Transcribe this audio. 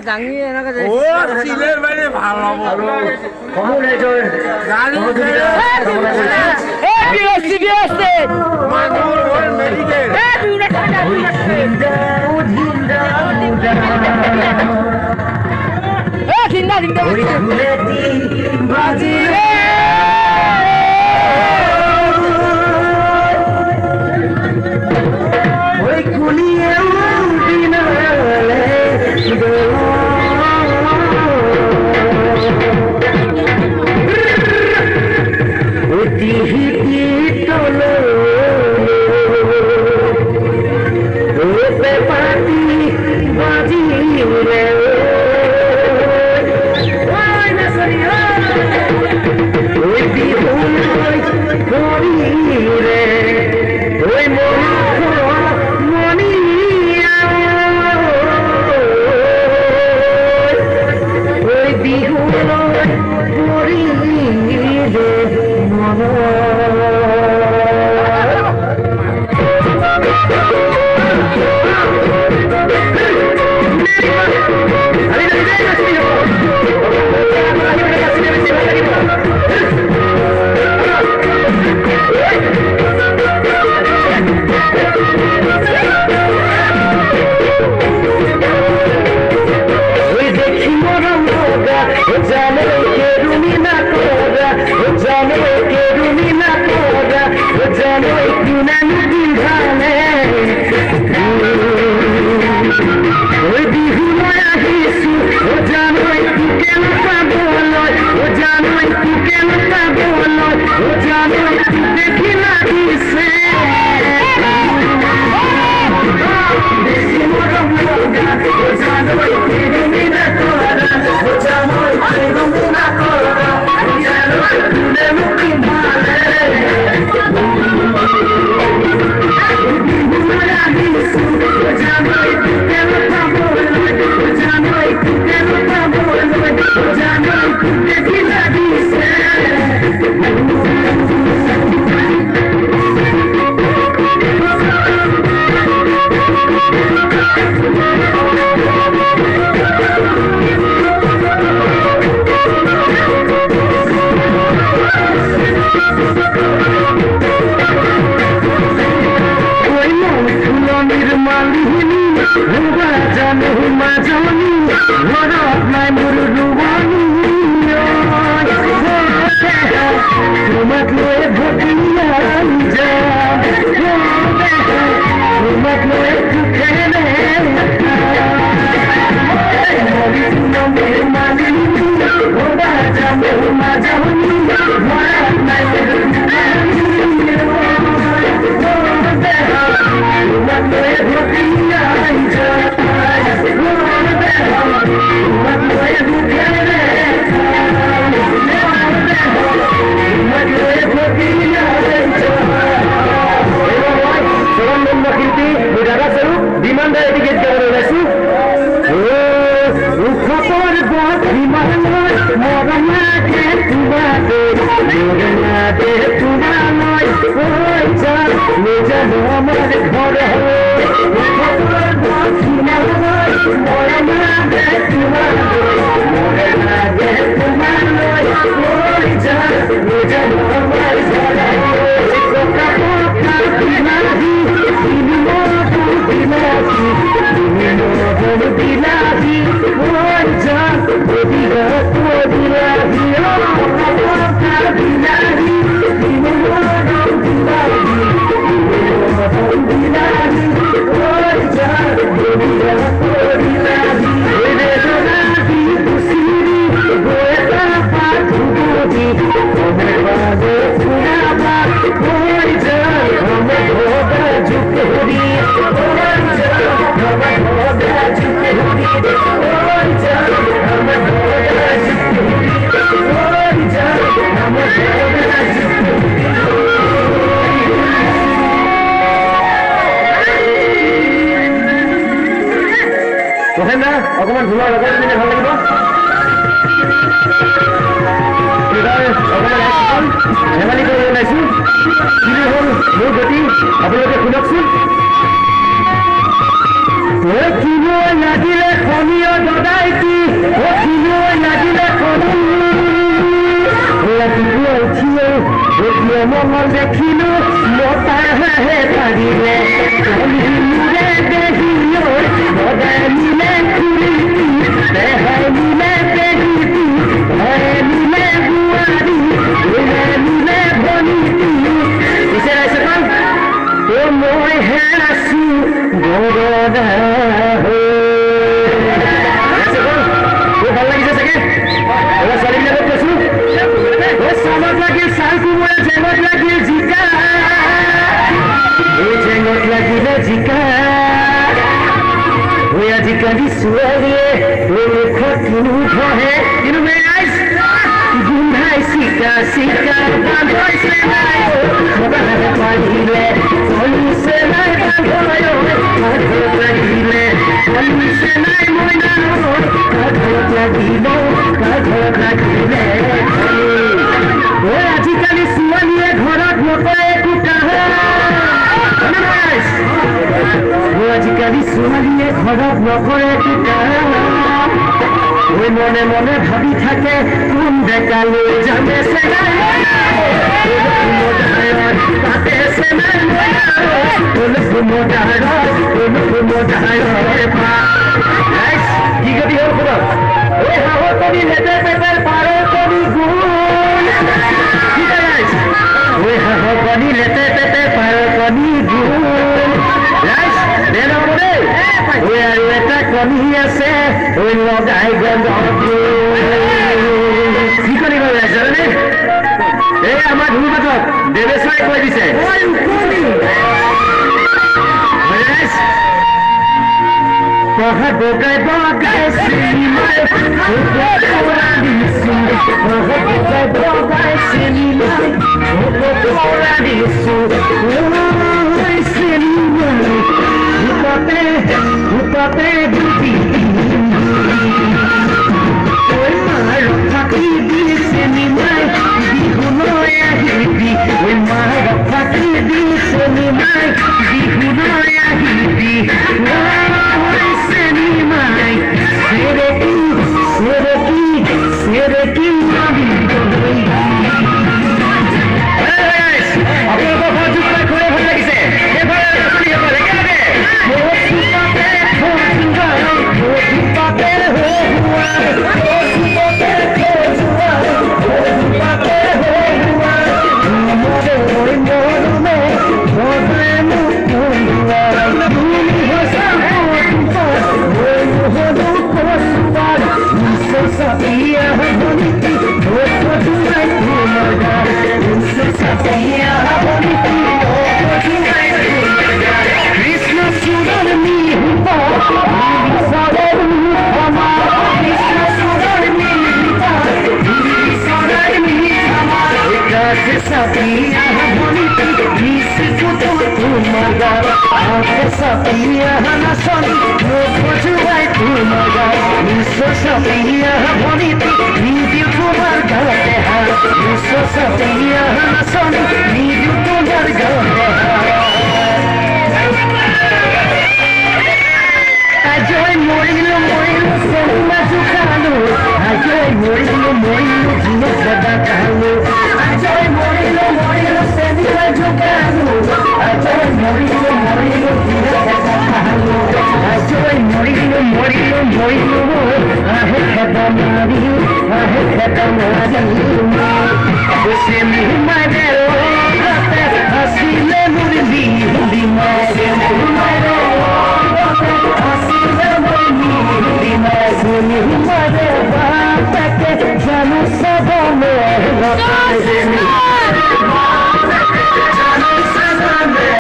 দাঙি এনেকে ও চিলের বাইরে ভালো আৰু কমুনেটৰ মানুষ মেডিকেল অকমান ধুলা লগাই দিলে ভাল লাগিব ধেমালি কৰি ওলাইছো কি হ'ল মোৰ গতি আপোনালোকে শুনকচোন লাগিলে খনিও দদাইকি কিনো লাগিলে খনি ৰাতিপুৱা উঠিয়ে এতিয়া মঙল দেখিলো মতাহে পাৰিলে মূৰে দেহিলো সদায় মিলে খুৰীটি দেহাই মিলে দেহিটি ঘৰে মিলে বোৱাৰী মিলে ভনীটি পিছে ৰাইছে কল মই হে আছো গৰদা ভাল লাগিছে চাগে এবাৰ ছোৱালীবিলাকক কৈছো চামত লাগিল চাল কোমোৰা জেঙত লাগিল জিকা এই জেঙত লাগিলে জিকা আজিকালি ছোৱালীয়ে মুখত কিনো ধহে কিন্তু মেৰাইছ গোন্ধাই চিকা চিকা বান্ধৈছে নাই পাৰিলে চলিছে নাই বান্ধত লাগিলে চলিছে নাই মইনা ঘৰত লাগিব ঘৰত লাগিলে আজিকালি ছোৱালীয়ে ঘৰত নকৰে একো আজিকালি ছোৱালীয়ে ঘৰত নকৰে একো মনে মনে ভাবি থাকে কোন ডেকালৈ জানে তাতে কি গতি হ'ল শুনক এই হাঁহৰ কণী লেতে পেটে পাৰৰ কণী গুণ ওই হাঁহৰ কণী লেতে পেটে পাৰৰ কণী গুণ ওই আৰু এটা কণী আছে ওই লগাই কি কণী গৈ জানে এই আমাৰ ধুনুপাতত দেৱেশ্বৰে কৈ দিছে বগাই বগাই চিনেমাই দিছো বগাই বগাই চিনেমাই দিছো চিনেমাই ভূততে দুটি মাৰ ফাঁকি দি চিনেমাই বিহুলৈ আহিবি মাৰ ফাঁকি দি চিনেমাই বিহুলৈ আহিবি চিনেমাই সেৰেকি সেৰেকি সেৰেকি আপোনালোকৰ ঘৰত জোপাই খুৱাই ভাল লাগিছে Jangan sabah